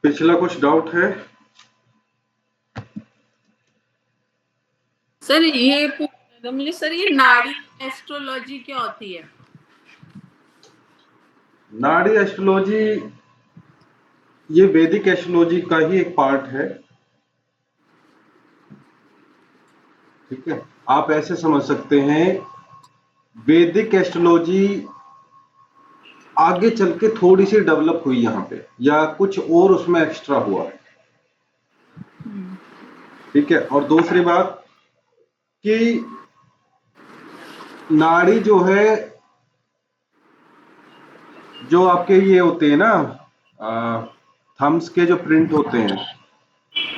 पिछला कुछ डाउट है? सर ये पूछना था मुझे, सर ये नाड़ी एस्ट्रोलॉजी क्या होती है? नाड़ी एस्ट्रोलॉजी ये वैदिक एस्ट्रोलॉजी का ही एक पार्ट है। ठीक है, आप ऐसे समझ सकते हैं, वैदिक एस्ट्रोलॉजी आगे चल के थोड़ी सी डेवलप हुई यहाँ पे, या कुछ और उसमें एक्स्ट्रा हुआ। ठीक है, और दूसरी बात कि नाड़ी जो है, जो आपके ये होते हैं ना, थम्स के जो प्रिंट होते हैं,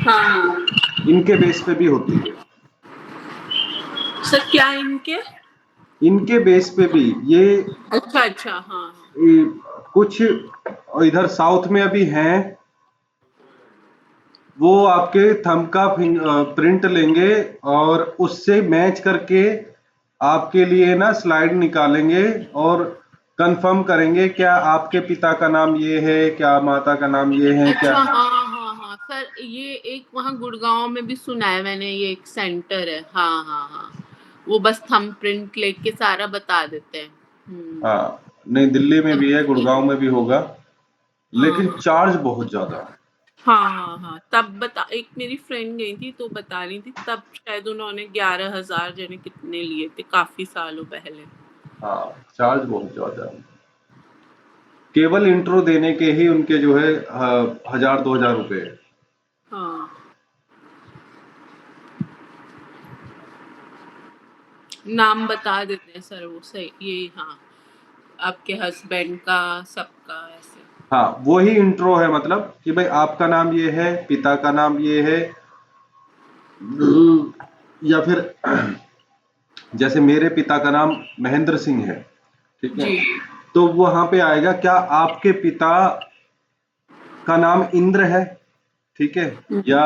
हाँ इनके बेस पे भी होती है। सर, क्या इनके? इनके बेस पे भी ये अच्छा अच्छा, हाँ कुछ इधर साउथ में अभी हैं, वो आपके थंब का प्रिंट लेंगे और उससे मैच करके आपके लिए ना स्लाइड निकालेंगे और कंफर्म करेंगे क्या आपके पिता का नाम ये है, क्या माता का नाम ये है, क्या। अच्छा, हाँ हाँ हाँ सर, ये एक वहाँ गुड़गांव में भी सुना है मैंने, ये एक सेंटर है। हाँ हाँ हाँ, वो बस थंब प्रिंट लेके सारा बता देते हैं। हाँ, नहीं, दिल्ली में भी है, गुड़गांव में भी होगा, हाँ लेकिन हाँ चार्ज बहुत ज्यादा है। हाँ हाँ हाँ, तब बता, एक मेरी फ्रेंड गई थी तो बता रही थी, तब शायद उन्होंने 11,000 जने कितने लिए थे, काफी सालों पहले। हाँ, चार्ज बहुत ज्यादा है। केवल इंट्रो देने के ही उनके जो है 1,000-2,000 रुपए है। हाँ, नाम बता देते हैं सर वो, सही ये, हाँ, आपके हस्बैंड का, सबका ऐसे। हाँ, वही इंट्रो है, मतलब कि भाई आपका नाम ये है, पिता का नाम ये है, या फिर जैसे मेरे पिता का नाम महेंद्र सिंह है। ठीक है, जी। तो वहां पे आएगा क्या आपके पिता का नाम इंद्र है, ठीक है, या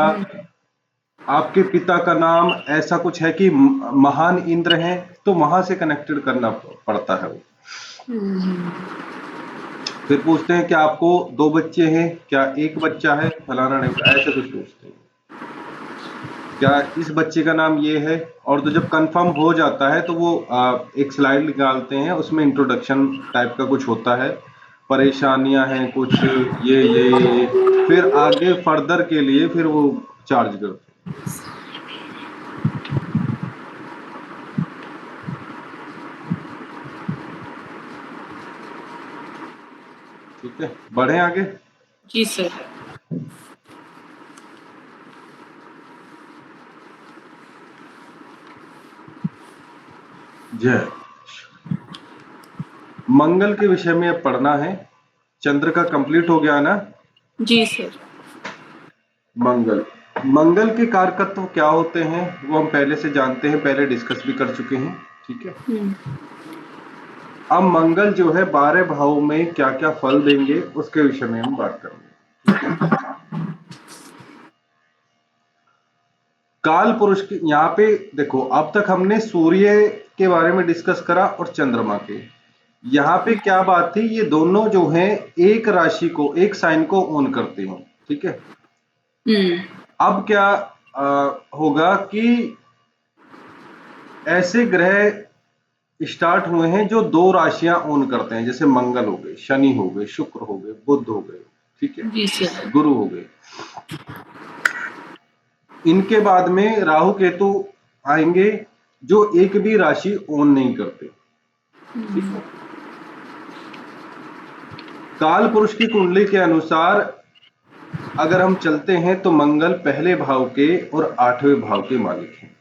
आपके पिता का नाम ऐसा कुछ है कि महान इंद्र है, तो वहां से कनेक्टेड करना पड़ता है वो। फिर पूछते हैं क्या आपको 2 बच्चे हैं, क्या एक बच्चा है, फलाना नहीं, ऐसे कुछ पूछते हैं, क्या इस बच्चे का नाम ये है। और तो जब कंफर्म हो जाता है तो वो एक स्लाइड निकालते हैं, उसमें इंट्रोडक्शन टाइप का कुछ होता है, परेशानियां हैं कुछ, ये फिर आगे फर्दर के लिए फिर वो चार्ज करते हैं। ठीक है, बढ़े आगे। जी सर। जय। मंगल के विषय में अब पढ़ना है। चंद्र का कंप्लीट हो गया ना। जी सर। मंगल, मंगल के कारकत्व क्या होते हैं वो हम पहले से जानते हैं, पहले डिस्कस भी कर चुके हैं। ठीक है, अब मंगल जो है 12 भावों में क्या क्या फल देंगे उसके विषय में हम बात करेंगे। ठीक है, काल पुरुष की यहाँ पे देखो, अब तक हमने सूर्य के बारे में डिस्कस करा और चंद्रमा के। यहाँ पे क्या बात थी, ये दोनों जो हैं एक राशि को, एक साइन को ओन करते हैं। ठीक है, अब क्या होगा कि ऐसे ग्रह स्टार्ट हुए हैं जो 2 राशियां ओन करते हैं, जैसे मंगल हो गए, शनि हो गए, शुक्र हो गए, बुध हो गए, ठीक है, जी सर। गुरु हो गए। इनके बाद में राहु केतु आएंगे जो एक भी राशि ओन नहीं करते। ठीक है, काल पुरुष की कुंडली के अनुसार अगर हम चलते हैं तो मंगल पहले भाव के और 8वें भाव के मालिक हैं।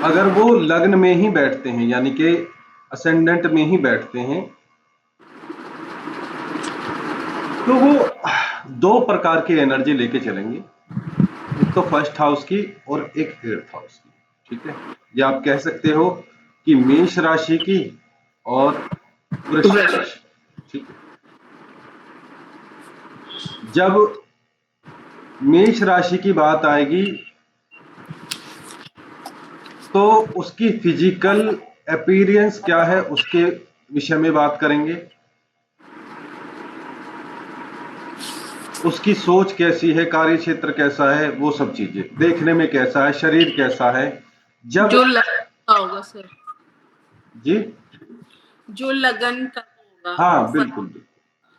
अगर वो लग्न में ही बैठते हैं, यानी कि असेंडेंट में ही बैठते हैं, तो वो 2 प्रकार की एनर्जी लेके चलेंगे, एक तो फर्स्ट हाउस की और एक 8th हाउस की। ठीक है, या आप कह सकते हो कि मेष राशि की और वृश्चिक राशि। ठीक है, जब मेष राशि की बात आएगी तो उसकी फिजिकल अपीयरेंस क्या है उसके विषय में बात करेंगे, उसकी सोच कैसी है, कार्य क्षेत्र कैसा है, वो सब चीजें, देखने में कैसा है, शरीर कैसा है। जब जो लगन का होगा सर, जी जो लगन का होगा हाँ बिल्कुल बिल्कुल।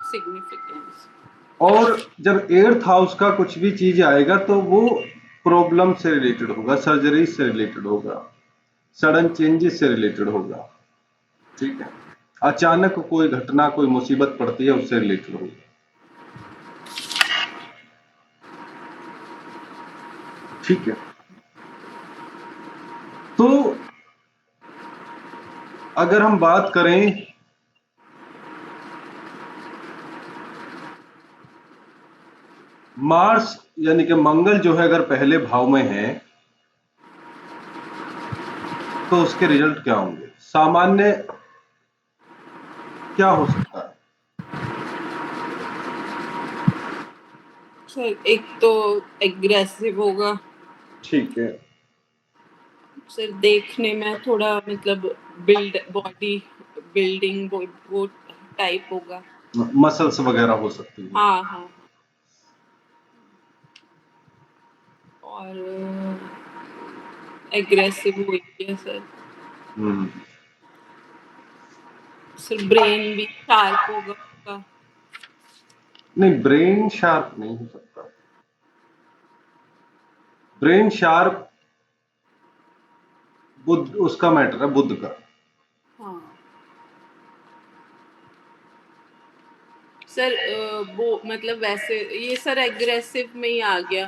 सिग्निफिकेंस। और जब 8th हाउस का कुछ भी चीज आएगा तो वो प्रॉब्लम से रिलेटेड होगा, सर्जरी से रिलेटेड होगा, सडन चेंजेस से रिलेटेड होगा। ठीक है, अचानक कोई घटना कोई मुसीबत पड़ती है उससे रिलेटेड होगा। ठीक है, तो अगर हम बात करें मार्स यानी कि मंगल जो है अगर पहले भाव में है तो उसके रिजल्ट क्या होंगे, सामान्य क्या हो सकता है। सर एक तो एग्रेसिव होगा ठीक है, सर, देखने में थोड़ा मतलब बिल्ड बॉडी बिल्डिंग वो टाइप होगा। मसल्स वगैरह हो सकती हैं। हाँ हाँ, और एग्रेसिव हुई है सर। हम्म, सर ब्रेन भी शार्प होगा उसका। नहीं ब्रेन शार्प नहीं हो सकता, ब्रेन शार्प बुद्ध उसका मैटर है, बुद्ध का। हाँ सर, वो मतलब वैसे ये सर एग्रेसिव में ही आ गया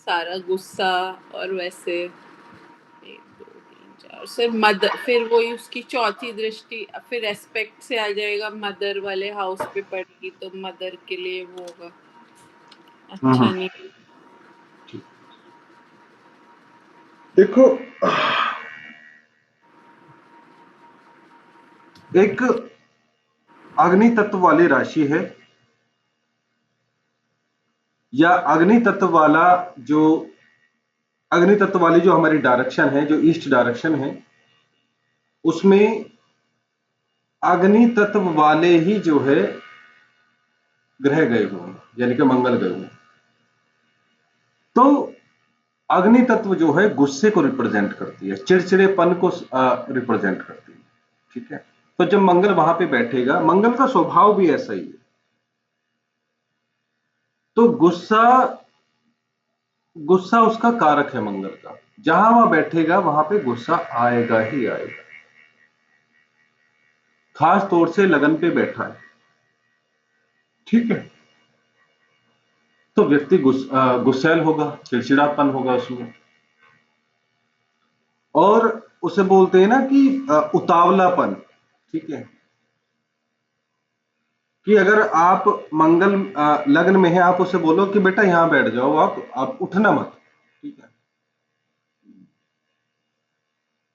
सारा गुस्सा, और वैसे 1 2 3 4 सर मदर, फिर वही उसकी चौथी दृष्टि फिर रेस्पेक्ट से आ जाएगा, मदर वाले हाउस पे पड़ेगी तो मदर के लिए वो होगा अच्छा हम्म, नहीं। ठीक। देखो एक अग्नि तत्व वाली राशि है या अग्नि तत्व वाला जो अग्नि तत्व वाली जो हमारी डायरेक्शन है, जो ईस्ट डायरेक्शन है, उसमें अग्नि तत्व वाले ही जो है ग्रह गए हुए हैं, यानी कि मंगल गए हुए हैं। तो अग्नि तत्व जो है गुस्से को रिप्रेजेंट करती है, चिड़चिड़ेपन को रिप्रेजेंट करती है। ठीक है, तो जब मंगल वहां पे बैठेगा, मंगल का स्वभाव भी ऐसा ही है, तो गुस्सा गुस्सा उसका कारक है मंगल का, जहां वह बैठेगा वहां पे गुस्सा आएगा ही आएगा। खास तौर से लगन पे बैठा है, ठीक है, तो व्यक्ति गुस्सैल होगा, चिड़चिड़ापन होगा उसमें, और उसे बोलते हैं ना कि उतावलापन। ठीक है, कि अगर आप मंगल लग्न में है, आप उसे बोलो कि बेटा यहां बैठ जाओ, आप उठना मत। ठीक है,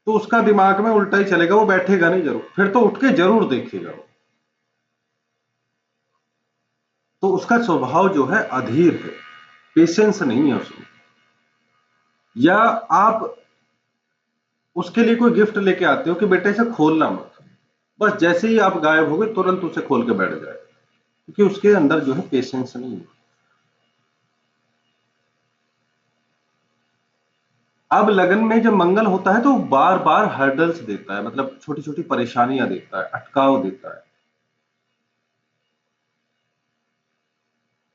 तो उसका दिमाग में उल्टा ही चलेगा, वो बैठेगा नहीं, जरूर फिर तो उठ के जरूर देखेगा वो। तो उसका स्वभाव जो है अधीर है, पेशेंस नहीं है उसमें। या आप उसके लिए कोई गिफ्ट लेके आते हो कि बेटे इसे खोलना मत, बस जैसे ही आप गायब हो गए तुरंत उसे खोल के बैठ जाए, क्योंकि उसके अंदर जो है पेशेंस नहीं है। अब लगन में जब मंगल होता है तो बार बार हर्डल्स देता है, मतलब छोटी छोटी परेशानियां देता है, अटकाव देता है।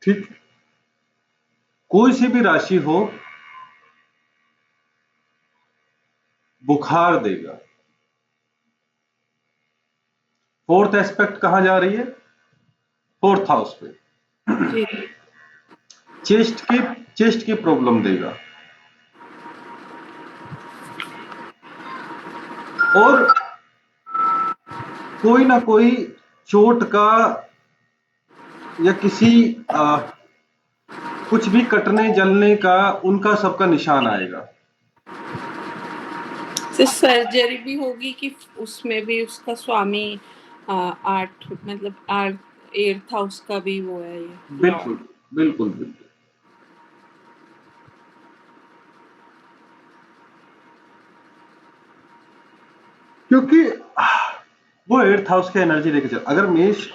ठीक, कोई सी भी राशि हो बुखार देगा। फोर्थ एस्पेक्ट कहां जा रही है, 4th हाउस पे, जी चेस्ट की प्रॉब्लम देगा, और कोई ना कोई चोट का या किसी कुछ भी कटने जलने का उनका सबका निशान आएगा। सर सर्जरी भी होगी कि उसमें भी उसका स्वामी आठ मतलब 8th हाउस का भी वो है ये बिल्कुल लॉर्ड। बिल्कुल बिल्कुल। क्योंकि वो 8th हाउस की एनर्जी लेके चल। अगर मेष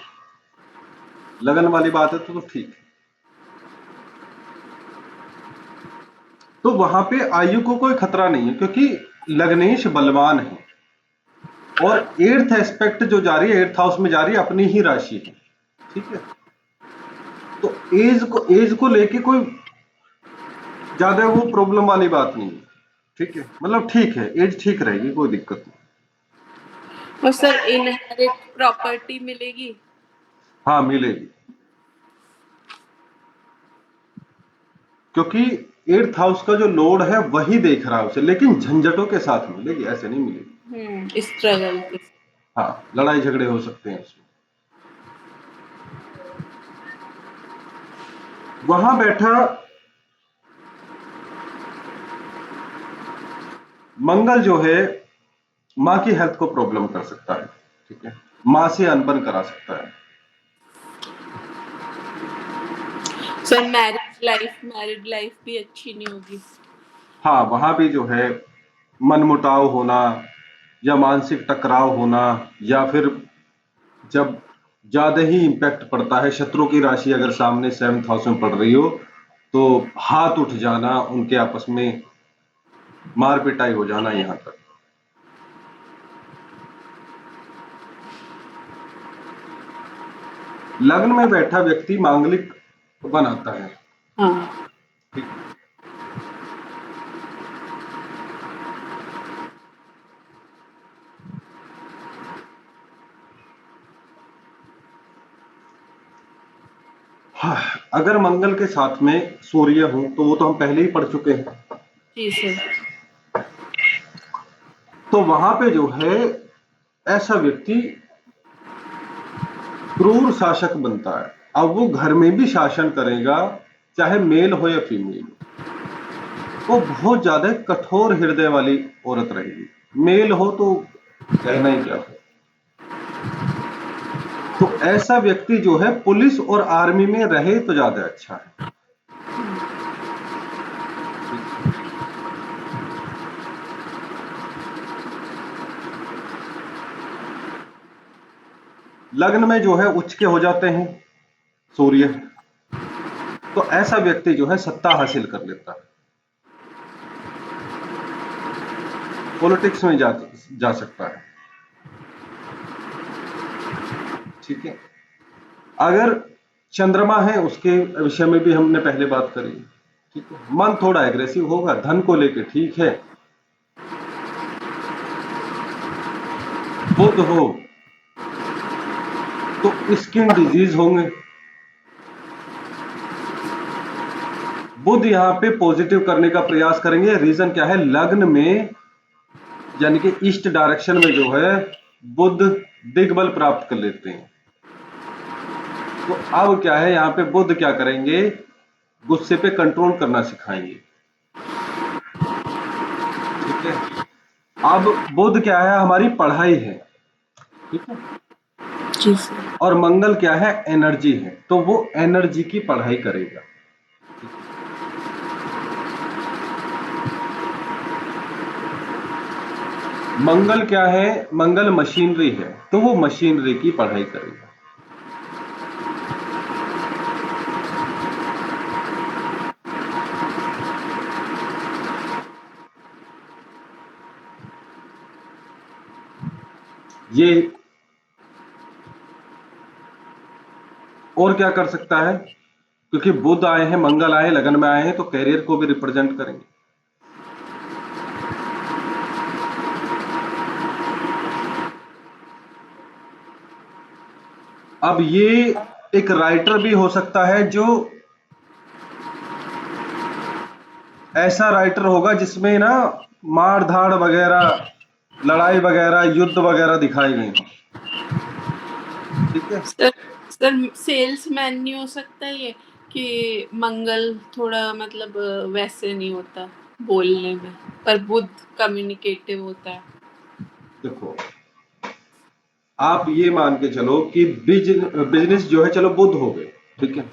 लगन वाली बात है तो ठीक है, तो वहां पे आयु को कोई खतरा नहीं है, क्योंकि लग्नेश बलवान है और 8th एस्पेक्ट जो जा रही है 8th हाउस में जा रही है, अपनी ही राशि है। ठीक है, तो एज को लेके कोई ज्यादा वो प्रॉब्लम वाली बात नहीं है। ठीक है, मतलब ठीक है, एज ठीक रहेगी, कोई दिक्कत नहीं। और सर इनहेरिट प्रॉपर्टी मिलेगी? हाँ मिलेगी, क्योंकि 8th हाउस का जो लॉर्ड है वही देख रहा है उसे, लेकिन झंझटों के साथ मिलेगी, ऐसे नहीं मिलेगी। स्ट्रगल के। हाँ, लड़ाई झगड़े हो सकते हैं उसमें। वहां बैठा मंगल जो है माँ की हेल्थ को प्रॉब्लम कर सकता है। ठीक है, माँ से अनबन करा सकता है। सर मैरिड लाइफ भी अच्छी नहीं होगी? हाँ, वहां भी जो है मनमुटाव होना या मानसिक टकराव होना, या फिर जब ज्यादा ही इंपैक्ट पड़ता है, शत्रु की राशि अगर सामने 7th हाउस में पड़ रही हो तो हाथ उठ जाना, उनके आपस में मार पिटाई हो जाना, यहां तक। लग्न में बैठा व्यक्ति मांगलिक बनाता है। हाँ। ठीक है, हाँ, अगर मंगल के साथ में सूर्य हो तो वो तो हम पहले ही पढ़ चुके हैं। जी सर। तो वहां पे जो है ऐसा व्यक्ति क्रूर शासक बनता है। अब वो घर में भी शासन करेगा, चाहे मेल हो या फीमेल। वो बहुत ज्यादा कठोर हृदय वाली औरत रहेगी। मेल हो तो कहना ही क्या हो। तो ऐसा व्यक्ति जो है पुलिस और आर्मी में रहे तो ज्यादा अच्छा है। लग्न में जो है उच्च के हो जाते हैं सूर्य, तो ऐसा व्यक्ति जो है सत्ता हासिल कर लेता है, पॉलिटिक्स में जा सकता है। ठीक है, अगर चंद्रमा है उसके विषय में भी हमने पहले बात करी। ठीक है, मन थोड़ा एग्रेसिव होगा, धन को लेके ठीक है। बुध हो तो स्किन डिजीज होंगे। बुध यहाँ पे पॉजिटिव करने का प्रयास करेंगे। रीजन क्या है, लग्न में यानी कि ईस्ट डायरेक्शन में जो है बुध दिग्बल प्राप्त कर लेते हैं। तो अब क्या है, यहाँ पे बुध क्या करेंगे, गुस्से पे कंट्रोल करना सिखाएंगे। ठीक है, अब बुध क्या है, हमारी पढ़ाई है। ठीक है, जी सर। और मंगल क्या है, एनर्जी है, तो वो एनर्जी की पढ़ाई करेगा। मंगल क्या है, मंगल मशीनरी है, तो वो मशीनरी की पढ़ाई करेगा। ये और क्या कर सकता है, क्योंकि बुध आए हैं, मंगल आए, लगन में आए हैं, तो कैरियर को भी रिप्रेजेंट करेंगे। अब ये एक राइटर भी हो सकता है, जो ऐसा राइटर होगा जिसमें ना मार धाड़ वगैरह, लड़ाई वगैरह, युद्ध वगैरह दिखाए गए हों। ठीक है, सर सर सेल्समैन नहीं हो सकता ये, कि मंगल थोड़ा मतलब वैसे नहीं होता बोलने में, पर बुध कम्युनिकेटिव होता है। देखो आप ये मान के चलो कि बिजनेस जो है, चलो बुध हो गए। ठीक है,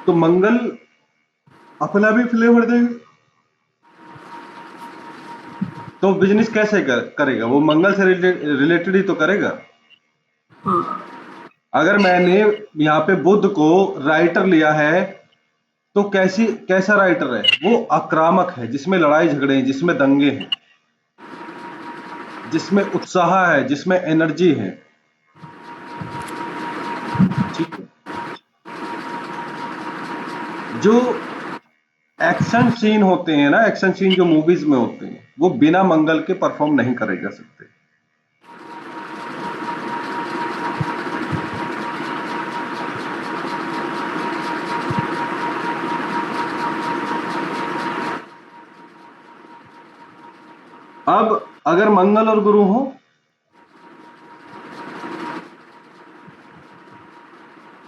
तो मंगल अपना भी फ्लेवर देंगे। तो बिजनेस कैसे करेगा? वो मंगल से रिलेटेड ही तो करेगा। हाँ अगर मैंने यहाँ पे बुध को राइटर लिया है, तो कैसा राइटर है? वो आक्रामक है, जिसमें लड़ाई झगड़े हैं, जिसमें दंगे हैं, जिसमें उत्साह है, जिसमें एनर्जी है। ठीक है। जो एक्शन सीन होते हैं ना, एक्शन सीन जो मूवीज में होते हैं, वो बिना मंगल के परफॉर्म नहीं करे जा सकते। अब अगर मंगल और गुरु हो,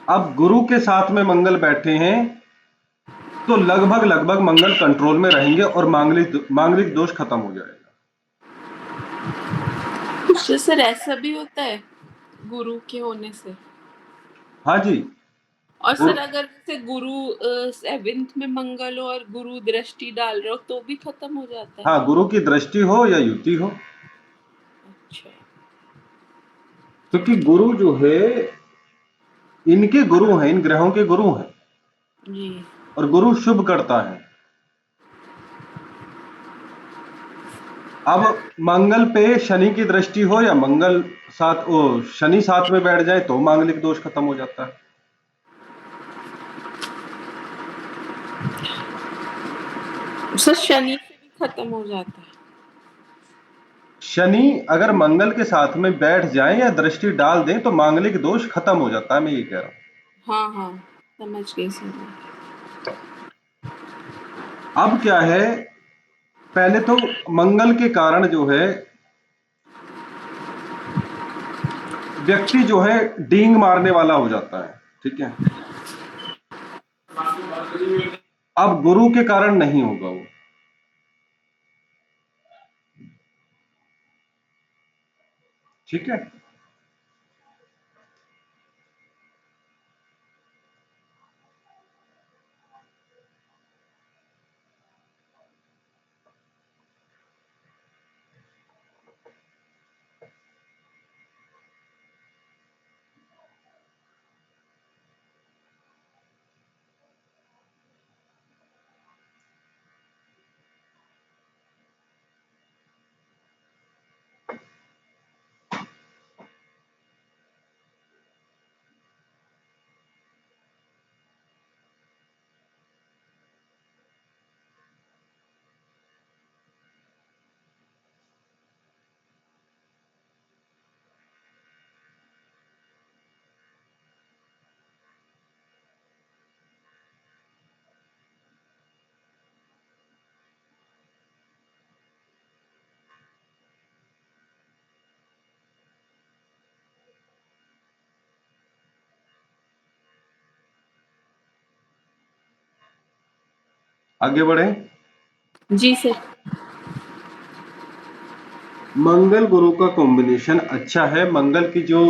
अब गुरु के साथ में मंगल बैठे हैं, तो लगभग लगभग मंगल कंट्रोल में रहेंगे और मांगलिक दोष खत्म हो जाएगा। तो सर ऐसा भी होता है गुरु के होने से? हाँ जी। और और सर अगर जैसे गुरु 7th में मंगल हो और गुरु दृष्टि डाल रहे हो तो भी खत्म हो जाता है? हाँ, गुरु की दृष्टि हो या युति हो, अच्छा। क्योंकि गुरु जो है, इनके गुरु हैं, इन ग्रहों के गुरु हैं, जी। और गुरु शुभ करता है। अब मंगल पे शनि की दृष्टि हो या शनि साथ में बैठ जाए, तो मांगलिक दोष खत्म हो जाता है। सर शनि से भी खत्म हो जाता है? शनि अगर मंगल के साथ में बैठ जाए या दृष्टि डाल दें, तो मांगलिक दोष खत्म हो जाता है, मैं ये कह रहा हूं। हाँ हाँ, समझ गई सर मैं। अब क्या है, पहले तो मंगल के कारण जो है, व्यक्ति जो है डींग मारने वाला हो जाता है। ठीक है। अब गुरु के कारण नहीं होगा वो। ठीक है। आगे बढ़े। जी सर। मंगल गुरु का कॉम्बिनेशन अच्छा है। मंगल की जो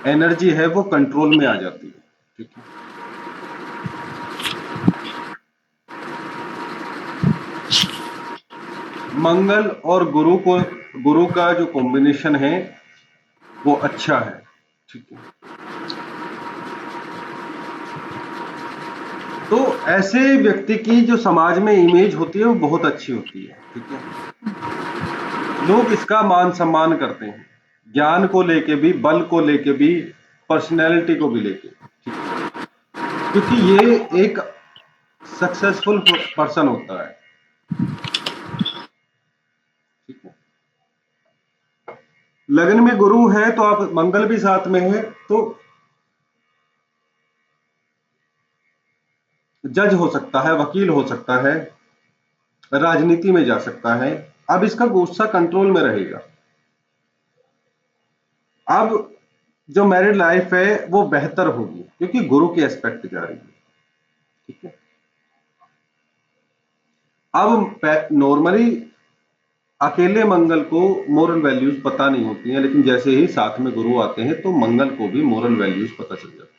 एनर्जी है वो कंट्रोल में आ जाती है। ठीक है। मंगल और गुरु का जो कॉम्बिनेशन है वो अच्छा है। ठीक है। तो ऐसे व्यक्ति की जो समाज में इमेज होती है वो बहुत अच्छी होती है। ठीक है। लोग इसका मान सम्मान करते हैं, ज्ञान को लेके भी, बल को लेके भी, पर्सनैलिटी को भी लेके। ठीक है। क्योंकि ये एक सक्सेसफुल पर्सन होता है। ठीक है। लग्न में गुरु है तो आप मंगल भी साथ में है, तो जज हो सकता है, वकील हो सकता है, राजनीति में जा सकता है। अब इसका गुस्सा कंट्रोल में रहेगा। अब जो मैरिड लाइफ है वो बेहतर होगी, क्योंकि गुरु की एस्पेक्ट जा रही है। ठीक है। अब नॉर्मली अकेले मंगल को मोरल वैल्यूज पता नहीं होती हैं, लेकिन जैसे ही साथ में गुरु आते हैं तो मंगल को भी मोरल वैल्यूज पता चल जाती है।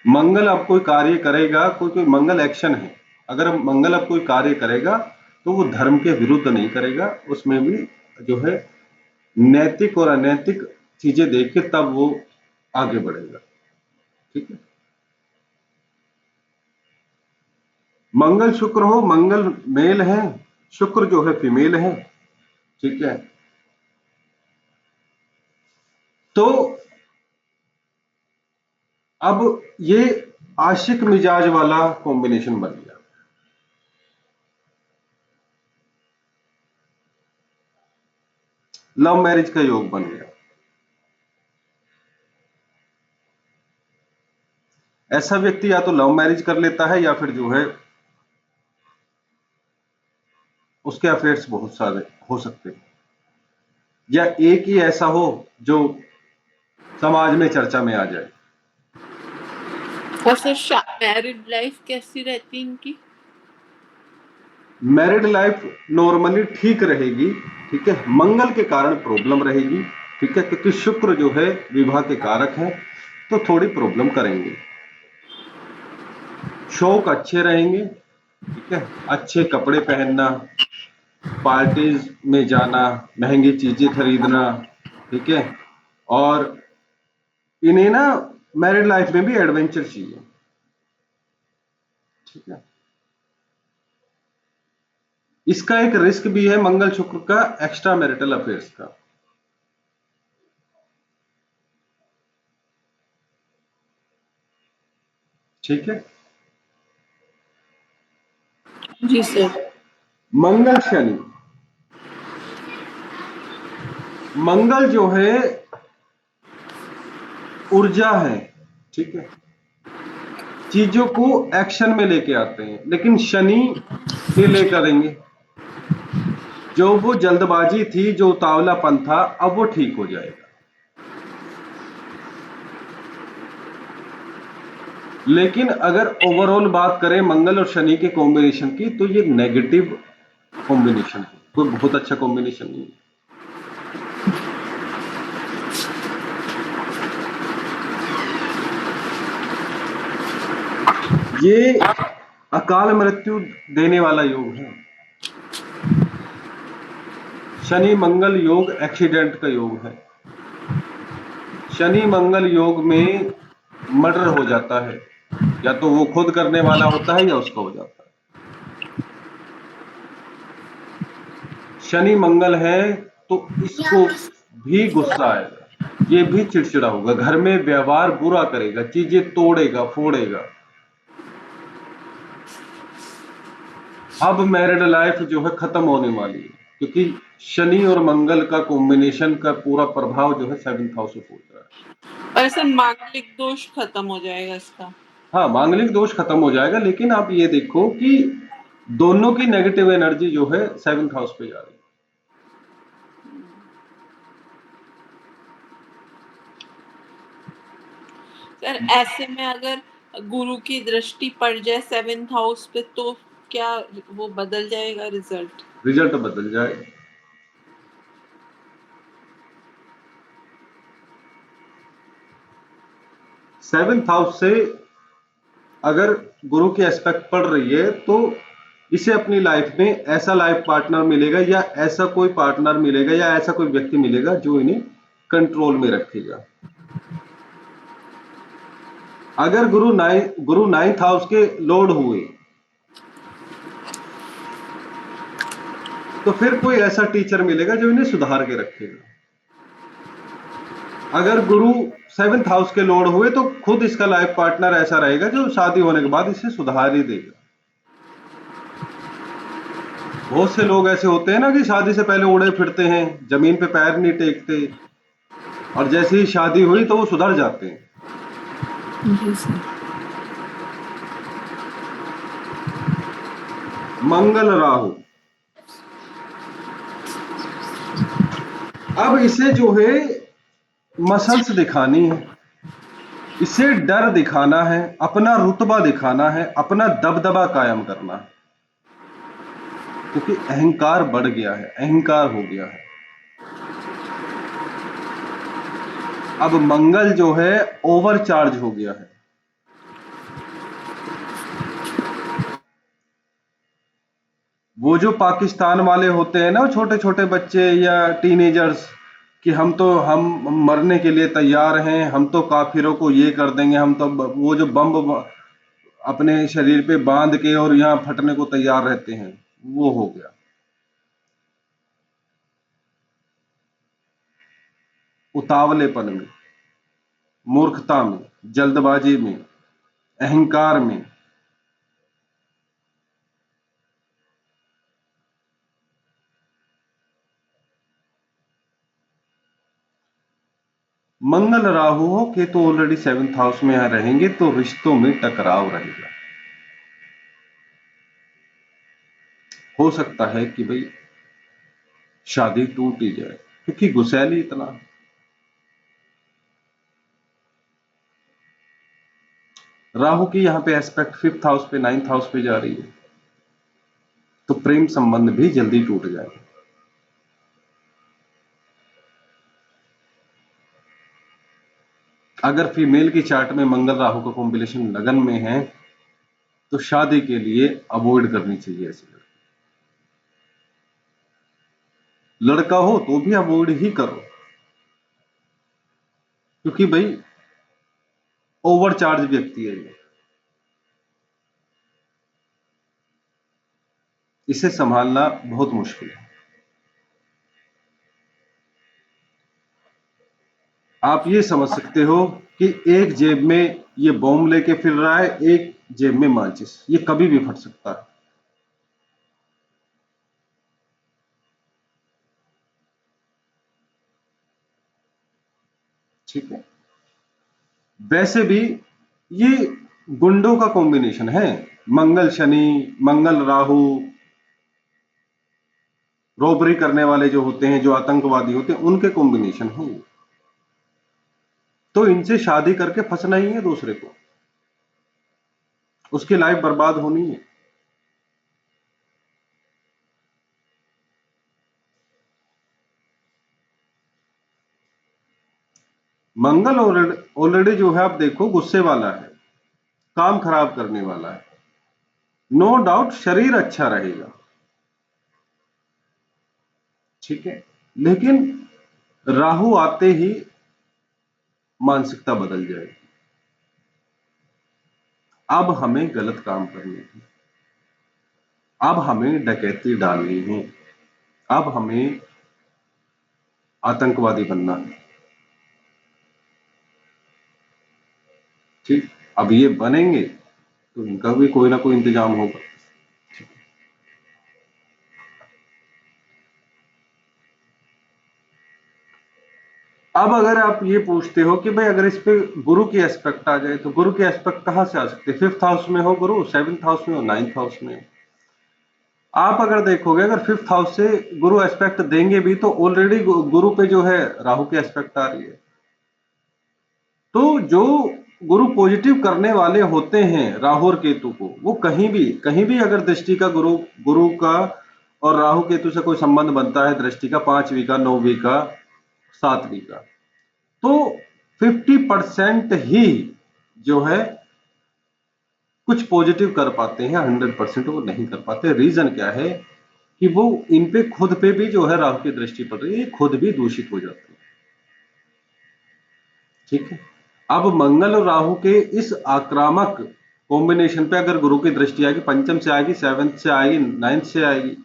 मंगल अब कोई कार्य करेगा, कोई कोई मंगल एक्शन है। अगर मंगल अब कोई कार्य करेगा तो वो धर्म के विरुद्ध नहीं करेगा, उसमें भी जो है नैतिक और अनैतिक चीजें देख के तब वो आगे बढ़ेगा। ठीक है, मंगल शुक्र हो, मंगल मेल है, शुक्र जो है फीमेल है। ठीक है, तो अब ये आशिक मिजाज वाला कॉम्बिनेशन बन गया। लव मैरिज का योग बन गया। ऐसा व्यक्ति या तो लव मैरिज कर लेता है या फिर जो है उसके अफेयर्स बहुत सारे हो सकते हैं, या एक ही ऐसा हो जो समाज में चर्चा में आ जाए। और सर मैरिड लाइफ कैसी रहती है इनकी? मैरिड लाइफ नॉर्मली ठीक रहेगी। ठीक है, मंगल के कारण प्रॉब्लम रहेगी। ठीक है, क्योंकि शुक्र जो है विवाह के कारक है, तो थोड़ी प्रॉब्लम करेंगे। शौक अच्छे रहेंगे। ठीक है, अच्छे कपड़े पहनना, पार्टीज में जाना, महंगी चीजें खरीदना। ठीक है, और इन्हें ना मैरिड लाइफ में भी एडवेंचर चाहिए। ठीक है, इसका एक रिस्क भी है मंगल शुक्र का, एक्स्ट्रा मैरिटल अफेयर्स का। ठीक है, जी सर। मंगल शनि, मंगल जो है ऊर्जा है। ठीक है, चीजों को एक्शन में लेके आते हैं, लेकिन शनि डिले करेंगे। जो वो जल्दबाजी थी, जो उतावलापन था, अब वो ठीक हो जाएगा। लेकिन अगर ओवरऑल बात करें मंगल और शनि के कॉम्बिनेशन की, तो ये नेगेटिव कॉम्बिनेशन है, कोई बहुत अच्छा कॉम्बिनेशन नहीं है। ये अकाल मृत्यु देने वाला योग है। शनि मंगल योग एक्सीडेंट का योग है। शनि मंगल योग में मर्डर हो जाता है, या तो वो खुद करने वाला होता है या उसका हो जाता है। शनि मंगल है तो इसको भी गुस्सा आएगा, ये भी चिड़चिड़ा होगा, घर में व्यवहार बुरा करेगा, चीजें तोड़ेगा फोड़ेगा। अब मैरिड लाइफ जो है खत्म होने वाली है, क्योंकि शनि और मंगल का कॉम्बिनेशन का पूरा प्रभाव जो है 7th हाउस में पहुंच रहा है। और सर मांगलिक दोष खत्म हो जाएगा इसका? हाँ, मांगलिक दोष खत्म हो जाएगा, लेकिन आप ये देखो कि दोनों की नेगेटिव एनर्जी जो है 7th हाउस पे जा रही है। सर ऐसे में अगर गुरु की दृष्टि पड़ जाए 7th हाउस पे, तो क्या वो बदल जाएगा रिजल्ट? रिजल्ट बदल जाएगा। सेवेंथ हाउस से अगर गुरु की एस्पेक्ट पड़ रही है, तो इसे अपनी लाइफ में ऐसा लाइफ पार्टनर मिलेगा, या ऐसा कोई पार्टनर मिलेगा, या ऐसा कोई व्यक्ति मिलेगा जो इन्हें कंट्रोल में रखेगा। अगर गुरु 9th हाउस के लॉर्ड हुए, तो फिर कोई ऐसा टीचर मिलेगा जो इन्हें सुधार के रखेगा। अगर गुरु 7th हाउस के लॉर्ड हुए, तो खुद इसका लाइफ पार्टनर ऐसा रहेगा जो शादी होने के बाद इसे सुधार ही देगा। बहुत से लोग ऐसे होते हैं ना कि शादी से पहले उड़े फिरते हैं, जमीन पे पैर नहीं टेकते, और जैसे ही शादी हुई तो वो सुधर जाते हैं। जी सर। मंगल राहु, अब इसे जो है मसल्स दिखानी है, इसे डर दिखाना है, अपना रुतबा दिखाना है, अपना दबदबा कायम करना है, क्योंकि अहंकार बढ़ गया है, अहंकार हो गया है। अब मंगल जो है ओवरचार्ज हो गया है। वो जो पाकिस्तान वाले होते हैं ना, छोटे छोटे बच्चे या टीनेजर्स, कि हम मरने के लिए तैयार हैं, हम तो काफिरों को ये कर देंगे, हम तो वो जो अपने शरीर पे बांध के और यहाँ फटने को तैयार रहते हैं, वो हो गया। उतावलेपन में, मूर्खता में, जल्दबाजी में, अहंकार में। मंगल राहु हो के तो ऑलरेडी 7th हाउस में रहेंगे, तो रिश्तों में टकराव रहेगा। हो सकता है कि भाई शादी टूट ही जाए, क्योंकि गुस्सैल ही इतना है। राहु की यहाँ पे एस्पेक्ट 5th हाउस पे 9th हाउस पे जा रही है, तो प्रेम संबंध भी जल्दी टूट जाएगा। अगर फीमेल की चार्ट में मंगल राहु का कॉम्बिनेशन लगन में है, तो शादी के लिए अवॉइड करनी चाहिए ऐसी लड़का हो तो भी अवॉइड ही करो, क्योंकि भाई ओवरचार्ज व्यक्ति है ये, इसे संभालना बहुत मुश्किल है। आप ये समझ सकते हो कि एक जेब में ये बॉम्ब लेके फिर रहा है, एक जेब में माचिस, ये कभी भी फट सकता है। ठीक है, वैसे भी ये गुंडों का कॉम्बिनेशन है, मंगल शनि, मंगल राहु, रॉबरी करने वाले जो होते हैं, जो आतंकवादी होते हैं, उनके कॉम्बिनेशन है ये। तो इनसे शादी करके फंसना ही है दूसरे को, उसकी लाइफ बर्बाद होनी है। मंगल ऑलरेडी जो है, आप देखो, गुस्से वाला है, काम खराब करने वाला है। नो डाउट शरीर अच्छा रहेगा, ठीक है, लेकिन राहु आते ही मानसिकता बदल जाएगी। अब हमें गलत काम करने हैं, अब हमें डकैती डालनी है, अब हमें आतंकवादी बनना है। ठीक, अब ये बनेंगे तो इनका भी कोई ना कोई इंतजाम होगा। अब अगर आप ये पूछते हो कि भाई अगर इस पे गुरु की एस्पेक्ट आ जाए, तो गुरु की एस्पेक्ट कहां से आ सकते हैं? 5th हाउस में हो गुरु, 7th हाउस में हो, 9th हाउस में हो। आप अगर देखोगे, अगर 5th हाउस से गुरु एस्पेक्ट देंगे भी, तो ऑलरेडी गुरु पे जो है राहु की एस्पेक्ट आ रही है। तो जो गुरु पॉजिटिव करने वाले होते हैं राहु और केतु को, वो कहीं भी अगर दृष्टि का गुरु गुरु का और राहु केतु से कोई संबंध बनता है, दृष्टि का 5वीं का, 9वीं का, 7वीं का, तो 50% ही जो है कुछ पॉजिटिव कर पाते हैं, 100% वो नहीं कर पाते। रीजन क्या है कि वो इन पे खुद पे भी जो है राहु की दृष्टि पड़ रही है, खुद भी दूषित हो जाते हैं। ठीक है, अब मंगल और राहु के इस आक्रामक कॉम्बिनेशन पे अगर गुरु की दृष्टि आएगी, पंचम से आएगी, 7th से आएगी, 9th से आएगी।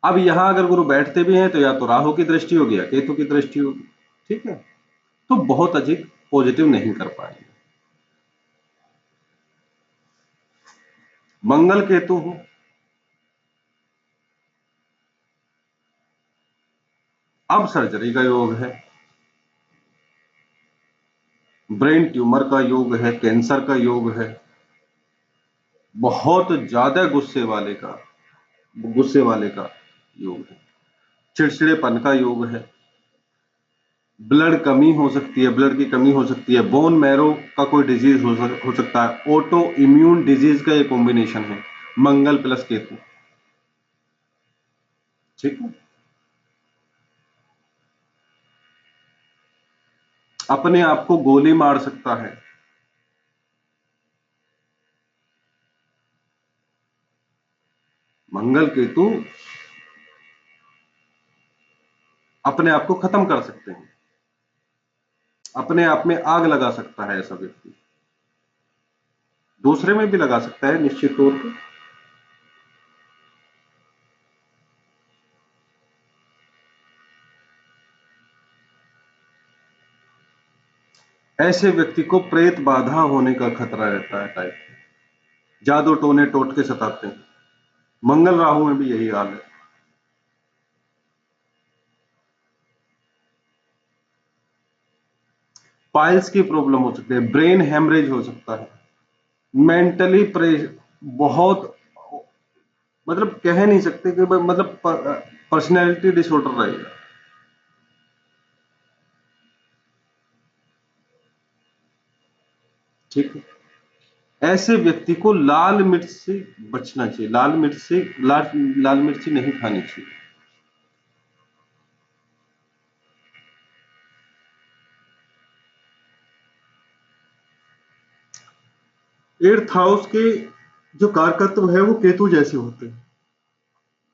अब यहां अगर गुरु बैठते भी हैं, तो या तो राहु की दृष्टि होगी या केतु की दृष्टि होगी। ठीक है, तो बहुत अधिक पॉजिटिव नहीं कर पाएंगे। मंगल केतु हो, अब सर्जरी का योग है, ब्रेन ट्यूमर का योग है, कैंसर का योग है, बहुत ज्यादा गुस्से वाले का योग है, चिड़चिड़ेपन का योग है, ब्लड कमी हो सकती है, ब्लड की कमी हो सकती है, बोन मैरो का कोई डिजीज हो सकता है, ऑटो इम्यून डिजीज का ये कॉम्बिनेशन है, मंगल प्लस केतु। ठीक है, अपने आप को गोली मार सकता है। मंगल केतु अपने आप को खत्म कर सकते हैं, अपने आप में आग लगा सकता है ऐसा व्यक्ति, दूसरे में भी लगा सकता है निश्चित तौर पर। ऐसे व्यक्ति को प्रेत बाधा होने का खतरा रहता है, टाइप जादू टोने टोट के सताते हैं। मंगल राहु में भी यही हाल है। पाइल्स की प्रॉब्लम हो सकती है, ब्रेन हेमरेज हो सकता है, मेंटली बहुत, मतलब कह नहीं सकते कि मतलब पर्सनैलिटी डिसऑर्डर रहेगा। ठीक है, ऐसे व्यक्ति को लाल मिर्च से बचना चाहिए, लाल मिर्ची नहीं खानी चाहिए। एट्थ हाउस के जो कारकत्व है वो केतु जैसे होते हैं।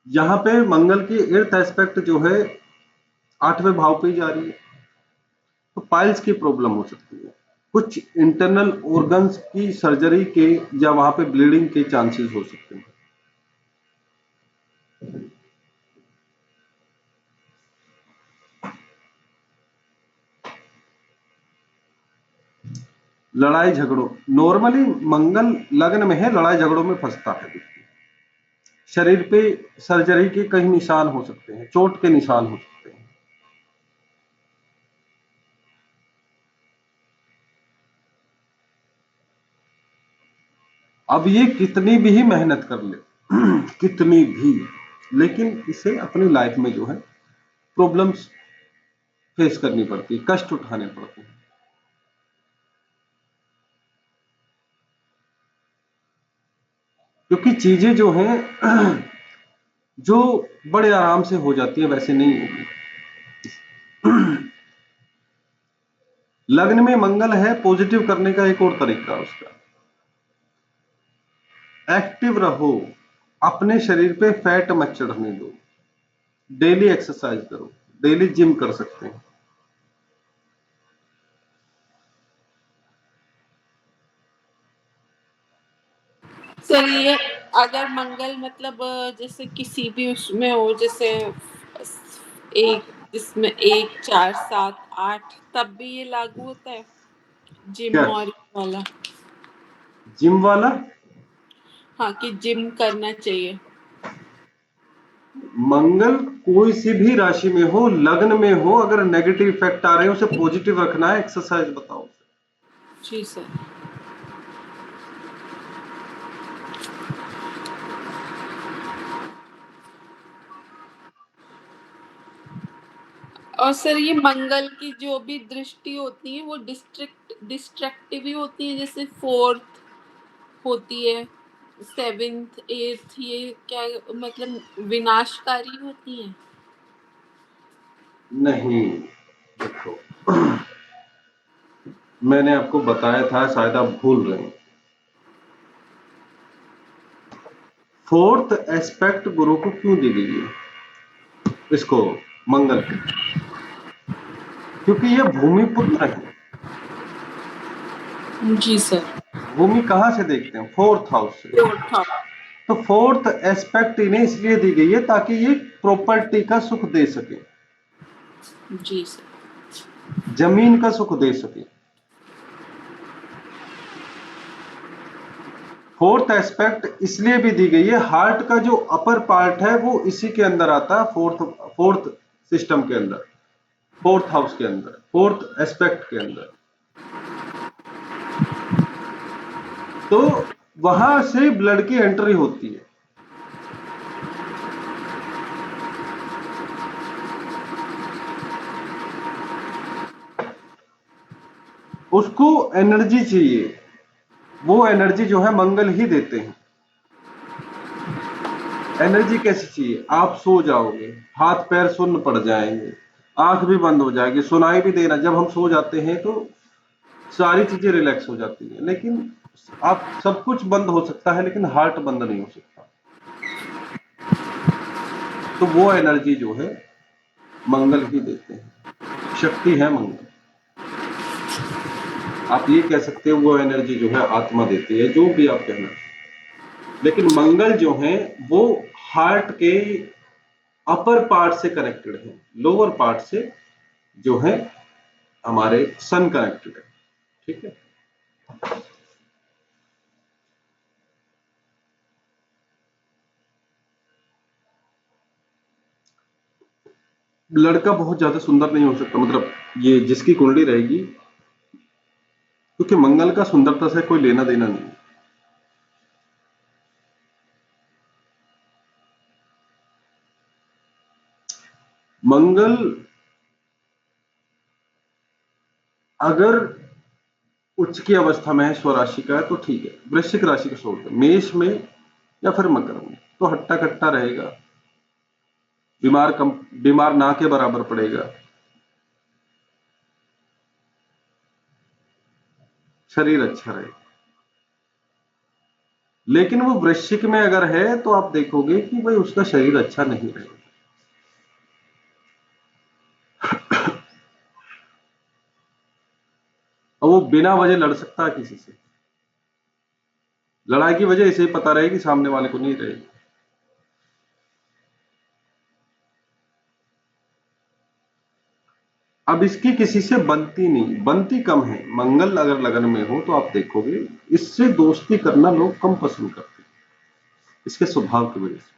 यहां पे मंगल की एट्थ एस्पेक्ट जो है 8वें भाव पे ही जा रही है, तो पाइल्स की प्रॉब्लम हो सकती है, कुछ इंटरनल ऑर्गन्स की सर्जरी के या वहां पे ब्लीडिंग के चांसेस हो सकते हैं। लड़ाई झगड़ों, नॉर्मली मंगल लग्न में है, लड़ाई झगड़ों में फंसता है व्यक्ति। शरीर पे सर्जरी के कई निशान हो सकते हैं, चोट के निशान हो सकते हैं। अब ये कितनी भी मेहनत कर ले कितनी भी, लेकिन इसे अपनी लाइफ में जो है प्रॉब्लम्स फेस करनी पड़ती है, कष्ट उठाने पड़ते हैं। क्योंकि चीजें जो हैं जो बड़े आराम से हो जाती है वैसे नहीं होगी। लग्न में मंगल है, पॉजिटिव करने का एक और तरीका उसका, एक्टिव रहो, अपने शरीर पे फैट मत चढ़ने दो, डेली एक्सरसाइज करो, डेली जिम कर सकते हैं। सर ये अगर मंगल मतलब जैसे किसी भी उसमें हो, जैसे एक जिसमें 1 4 7 8, तब भी ये लागू होता है क्या जिम और ये वाला? जिम वाला? हाँ, कि जिम करना चाहिए। मंगल कोई सी भी राशि में हो, लग्न में हो, अगर नेगेटिव इफेक्ट आ रहे हैं उसे पॉजिटिव रखना है, एक्सरसाइज बताओ। जी सर। और सर ये मंगल की जो भी दृष्टि होती है वो डिस्ट्रक्टिव ही होती है, जैसे 4th होती है, 7th 8th, ये क्या मतलब विनाशकारी होती है? नहीं, देखो मैंने आपको बताया था, शायद आप भूल रहे हैं। 4th एस्पेक्ट गुरु को क्यों दी गई है, इसको मंगल की? क्योंकि ये भूमि पुत्र है। जी सर। भूमि कहां से देखते हैं? 4th हाउस से। 4th। तो 4th एस्पेक्ट इन्हें इसलिए दी गई है ताकि ये प्रॉपर्टी का सुख दे सके, जी सर। जमीन का सुख दे सके। 4th एस्पेक्ट इसलिए भी दी गई है, हार्ट का जो अपर पार्ट है वो इसी के अंदर आता है, फोर्थ सिस्टम के अंदर, 4th हाउस के अंदर, 4th एस्पेक्ट के अंदर। तो वहां से ब्लड की एंट्री होती है। उसको एनर्जी चाहिए, वो एनर्जी जो है मंगल ही देते हैं। एनर्जी कैसी चाहिए? आप सो जाओगे, हाथ पैर सुन्न पड़ जाएंगे, आंख भी बंद हो जाएगी, सुनाई भी देना। जब हम सो जाते हैं तो सारी चीजें रिलैक्स हो जाती है, लेकिन आप सब कुछ बंद हो सकता है लेकिन हार्ट बंद नहीं हो सकता। तो वो एनर्जी जो है मंगल ही देते हैं, शक्ति है मंगल। आप ये कह सकते हो वो एनर्जी जो है आत्मा देती है, जो भी आप कहना। लेकिन मंगल जो है वो हार्ट के अपर पार्ट से कनेक्टेड है, लोअर पार्ट से जो है हमारे सन कनेक्टेड है। ठीक है। लड़का बहुत ज्यादा सुंदर नहीं हो सकता, मतलब ये जिसकी कुंडली रहेगी, क्योंकि मंगल का सुंदरता से कोई लेना देना नहीं। मंगल अगर उच्च की अवस्था में है, स्वराशि का है, तो ठीक है, वृश्चिक राशि का छोड़ दो, मेष में या फिर मकर में तो हट्टा कट्टा रहेगा, बीमार ना के बराबर पड़ेगा, शरीर अच्छा रहेगा। लेकिन वो वृश्चिक में अगर है तो आप देखोगे कि भाई उसका शरीर अच्छा नहीं रहेगा। और वो बिना वजह लड़ सकता है किसी से, लड़ाई की वजह इसे ही पता रहेगी, सामने वाले को नहीं रहेगी। अब इसकी किसी से बनती नहीं, बनती कम है। मंगल अगर लगन में हो तो आप देखोगे इससे दोस्ती करना लोग कम पसंद करते हैं, इसके स्वभाव की वजह से।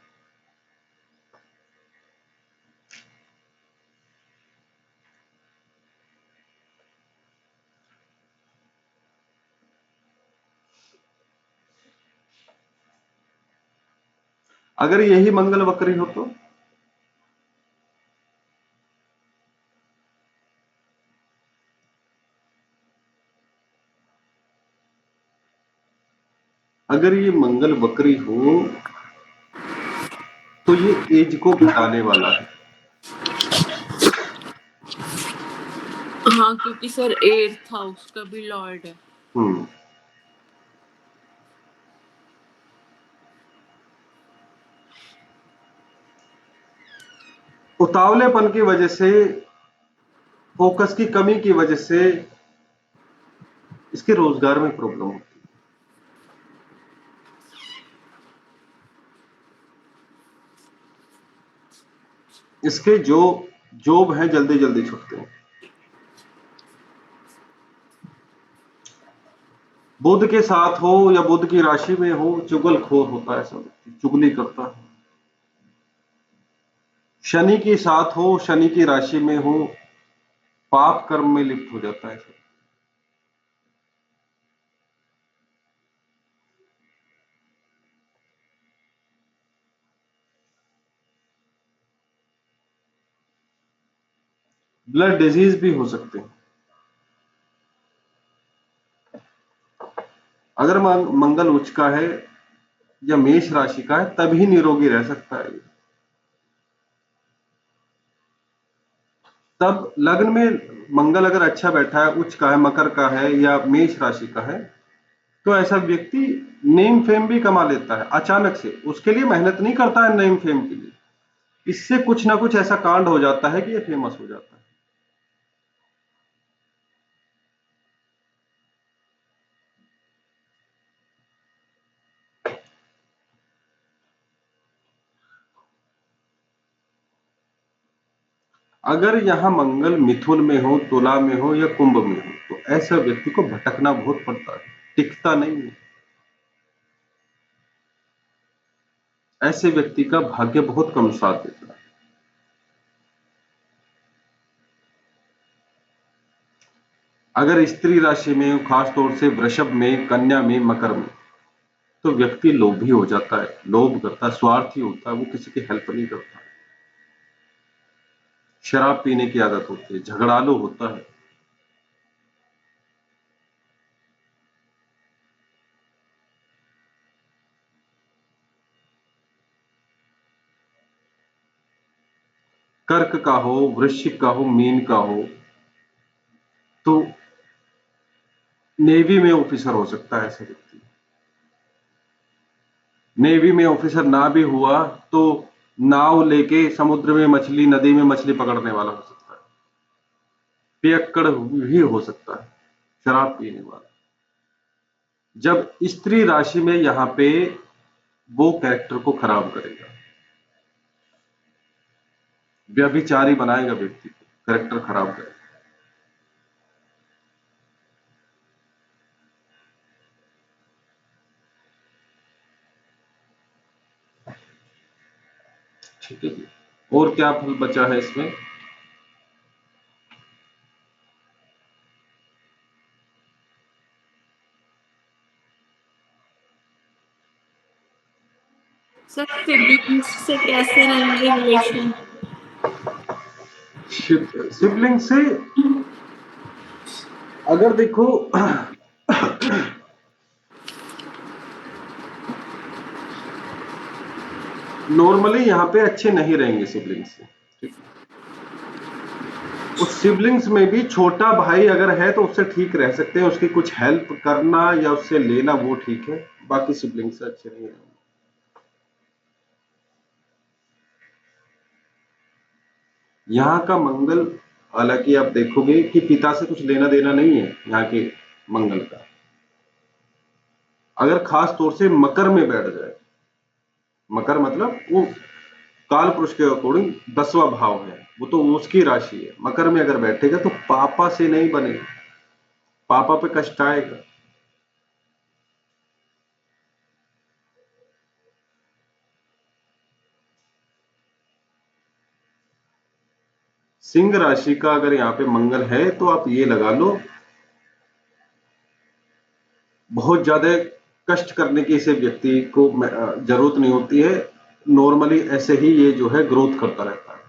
अगर यही मंगल वक्री हो तो अगर ये मंगल वक्री हो तो ये एज को घटाने वाला है। हाँ, क्योंकि सर 8th हाउस का भी लॉर्ड है। हम्म उतावलेपन की वजह से, फोकस की कमी की वजह से इसके रोजगार में प्रॉब्लम होती है। इसके जो जॉब है जल्दी जल्दी छूटते हैं। बुध के साथ हो या बुध की राशि में हो, चुगलखोर होता है, सब चुगली करता है। शनि के साथ हो, शनि की राशि में हो, पाप कर्म में लिप्त हो जाता है सब। ब्लड डिजीज भी हो सकते हैं। अगर मंगल उच्च का है या मेष राशि का है तभी निरोगी रह सकता है। तब लग्न में मंगल अगर अच्छा बैठा है, उच्च का है, मकर का है या मेष राशि का है, तो ऐसा व्यक्ति नेम फेम भी कमा लेता है अचानक से। उसके लिए मेहनत नहीं करता है नेम फेम के लिए, इससे कुछ ना कुछ ऐसा कांड हो जाता है कि ये फेमस हो जाता है। अगर यहां मंगल मिथुन में हो, तुला में हो या कुंभ में हो तो ऐसा व्यक्ति को भटकना बहुत पड़ता है, टिकता नहीं है। ऐसे व्यक्ति का भाग्य बहुत कम साथ देता है। अगर स्त्री राशि में, खास तौर से वृषभ में, कन्या में, मकर में, तो व्यक्ति लोभी हो जाता है, लोभ करता है, स्वार्थी होता है, वो किसी की हेल्प नहीं करता। शराब पीने की आदत होती है, झगड़ालू होता है। कर्क का हो, वृश्चिक का हो, मीन का हो तो नेवी में ऑफिसर हो सकता है ऐसा व्यक्ति। नेवी में ऑफिसर ना भी हुआ तो नाव लेके समुद्र में मछली, नदी में मछली पकड़ने वाला हो सकता है, पियक्कड़ भी हो सकता है, शराब पीने वाला। जब स्त्री राशि में यहाँ पे वो कैरेक्टर को खराब करेगा, व्यभिचारी बनाएगा व्यक्ति को, कैरेक्टर खराब करेगा। ठीक है जी। और क्या फल बचा है इसमें? सर सिबलिंग्स से कैसे रहेंगे रिलेशन? सिबलिंग से अगर देखो नॉर्मली यहाँ पे अच्छे नहीं रहेंगे सिबलिंग्स से, ठीक है। उस सिबलिंग्स में भी छोटा भाई अगर है तो उससे ठीक रह सकते हैं, उसकी कुछ हेल्प करना या उससे लेना वो ठीक है, बाकी सिबलिंग्स से अच्छे नहीं रहेंगे। यहाँ का मंगल, हालांकि आप देखोगे कि पिता से कुछ लेना देना नहीं है यहाँ के मंगल का। अगर खास तौर से मकर में बैठ जाए, मकर मतलब वो काल पुरुष के अकॉर्डिंग 10वां भाव है, वो तो उसकी राशि है। मकर में अगर बैठेगा तो पापा से नहीं बनेगा, पापा पे कष्ट आएगा। सिंह राशि का अगर यहाँ पे मंगल है तो आप ये लगा लो, बहुत ज्यादा कष्ट करने की इसे व्यक्ति को जरूरत नहीं होती है, नॉर्मली ऐसे ही ये जो है ग्रोथ करता रहता है।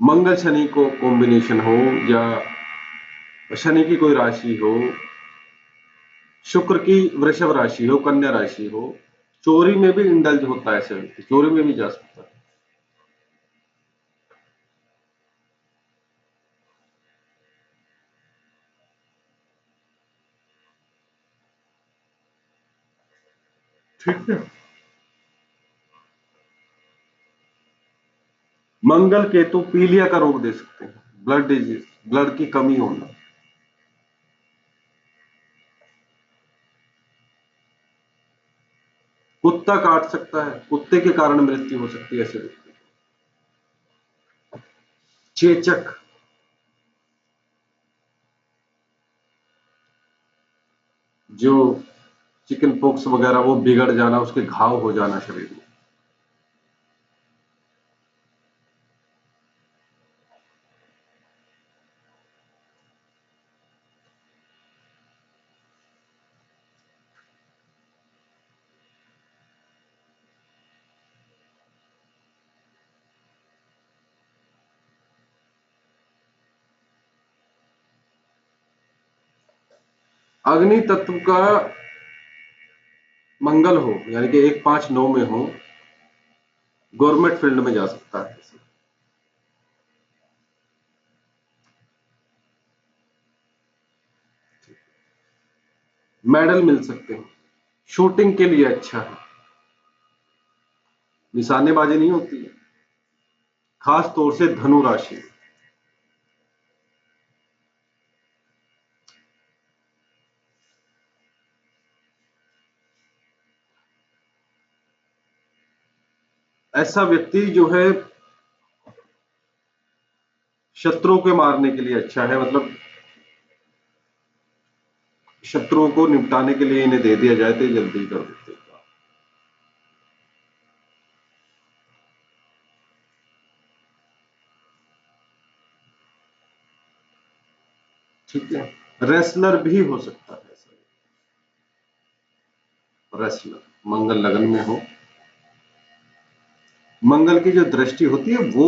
मंगल शनि को कॉम्बिनेशन हो या शनि की कोई राशि हो, शुक्र की वृषभ राशि हो, कन्या राशि हो, चोरी में भी इंडल्ज होता है ऐसे व्यक्ति, चोरी में भी जा सकता है। ठीक है। मंगल केतु पीलिया का रोग दे सकते हैं, ब्लड डिजीज, ब्लड की कमी होना। कुत्ता काट सकता है, कुत्ते के कारण मृत्यु हो सकती है ऐसे व्यक्ति। चेचक, जो चिकन पॉक्स वगैरह, वो बिगड़ जाना, उसके घाव हो जाना शरीर में। अग्नि तत्व का मंगल हो, यानी कि 1-5-9 में हो, गवर्नमेंट फील्ड में जा सकता है, मेडल मिल सकते हैं, शूटिंग के लिए अच्छा है, निशानेबाजी नहीं होती है, खास तौर से धनु राशि। ऐसा व्यक्ति जो है शत्रुओं के मारने के लिए अच्छा है, मतलब शत्रुओं को निपटाने के लिए इन्हें दे दिया जाए तो ये जल्दी कर देते हैं। ठीक है। रेसलर भी हो सकता है, रेसलर मंगल लगन में हो, मंगल की जो दृष्टि होती है वो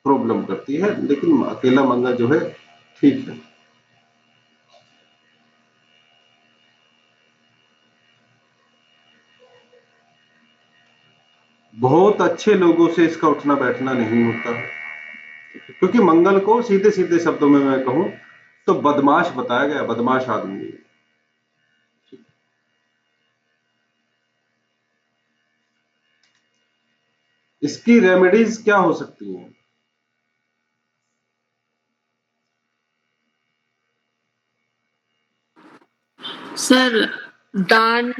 प्रॉब्लम करती है, लेकिन अकेला मंगल जो है ठीक है। बहुत अच्छे लोगों से इसका उठना बैठना नहीं होता है, क्योंकि मंगल को सीधे सीधे शब्दों में मैं कहूं तो बदमाश बताया गया, बदमाश आदमी है। इसकी रेमेडीज क्या हो सकती हैं? सर दान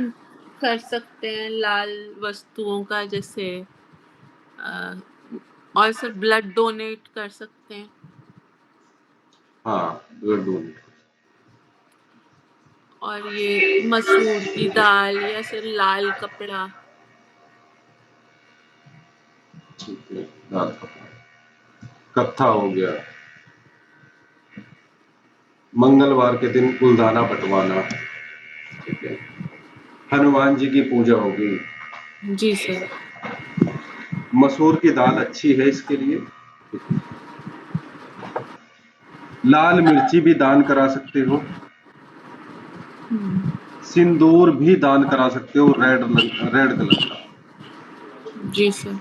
कर सकते हैं लाल वस्तुओं का, जैसे और सर ब्लड डोनेट कर सकते हैं। हाँ, ब्लड डोनेट। और ये मसूर की दाल या सर लाल कपड़ा। ठीक है, दाल का कत्था हो गया। मंगलवार के दिन कुलदाना बंटवाना। ठीक है, हनुमान जी की पूजा होगी। जी सर। मसूर की दाल अच्छी है इसके लिए। लाल मिर्ची भी दान करा सकते हो। सिंदूर भी दान करा सकते हो, रेड कलर का। जी सर।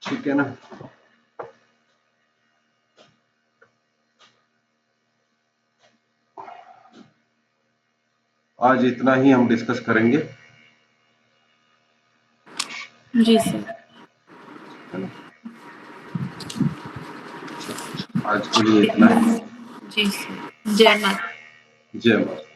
ठीक है ना। आज इतना ही हम डिस्कस करेंगे, जी सर। है ना। आज के लिए इतना ही। जी सर। जय माता। जय माता।